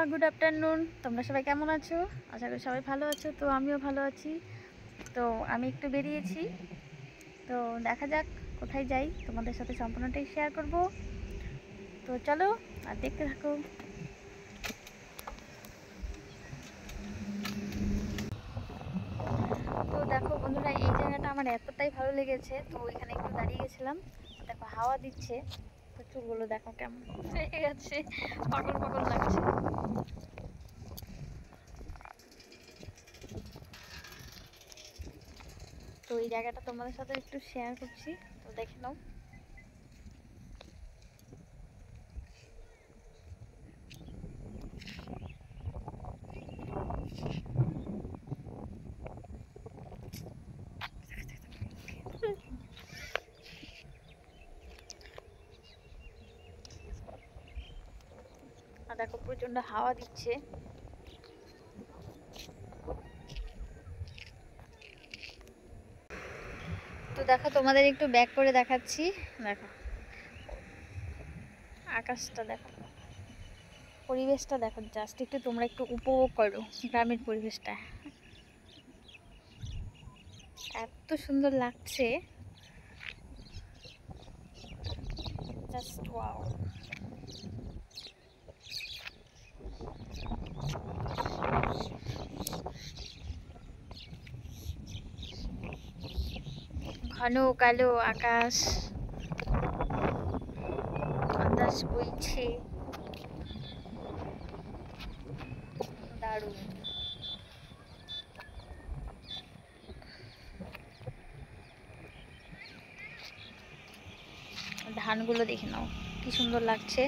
Good afternoon. তোমরা সবাই কেমন আছো? আশা করি সবাই ভালো আছো। তো আমিও ভালো আছি। তো আমি একটু বেরিয়েছি, তো দেখা যাক কোথায় যাই, তোমাদের সাথে সম্পূর্ণটাই শেয়ার করব। তো চলো আর দেখতে থাকো। তো দেখো বন্ধুরা, এই জায়গাটা আমার এতটাই ভালো লেগেছে, তো এখানে একটু দাঁড়িয়ে গেছিলাম। দেখো হাওয়া দিচ্ছে, তো চুলগুলো দেখো কেমন হয়ে গেছে, পাগল পাগল লাগছে। তো এই জায়গাটা তোমাদের সাথে একটু শেয়ার করছি, তো দেখে নাও। আর দেখো প্রচন্ড হাওয়া দিচ্ছে। তো দেখো তোমাদের একটু ব্যাক করে দেখাচ্ছি। দেখো আকাশটা দেখো, পরিবেশটা দেখো, জাস্ট একটু তোমরা একটু উপভোগ করো গ্রামের পরিবেশটা। এত সুন্দর লাগছে, জাস্ট ওয়াও। ঘন কালো আকাশ, বাতাস বইছে, দারুণ। ধানগুলো দেখে নাও কি সুন্দর লাগছে।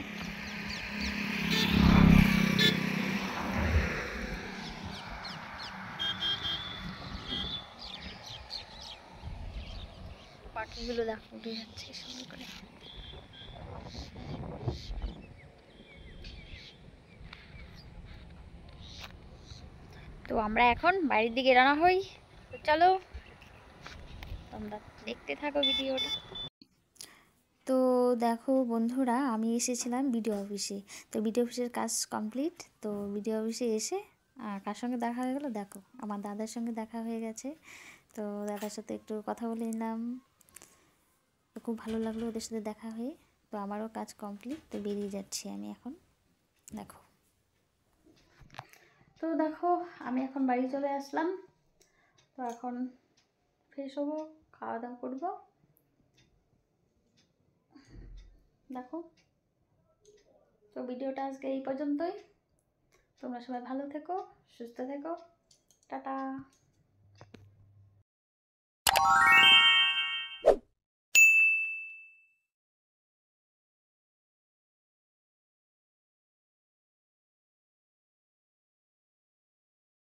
পাখিগুলো দেখো উড়ে যাচ্ছে সুন্দর করে। তো আমরা এখন বাড়ির দিকে রওনা হই। তো চলো তোমরা দেখতে থাকো ভিডিওটা। তো দেখো বন্ধুরা, আমি এসেছিলাম বিডিও অফিসে। তো বিডিও অফিসের কাজ কমপ্লিট। তো বিডিও অফিসে এসে কার সঙ্গে দেখা হয়ে গেলো দেখো, আমার দাদার সঙ্গে দেখা হয়ে গেছে। তো দাদার সাথে একটু কথা বলে নিলাম, তো খুব ভালো লাগলো ওদের সাথে দেখা হয়ে। তো আমারও কাজ কমপ্লিট, তো বেরিয়ে যাচ্ছি আমি এখন। দেখো, তো দেখো আমি এখন বাড়ি চলে আসলাম। তো এখন ফ্রেশ হবো, খাওয়া দাওয়া করবো। দেখো, তো ভিডিওটা আজকে এই পর্যন্তই। তোমরা সবাই ভালো থেকো, সুস্থ থেকো, টাটা।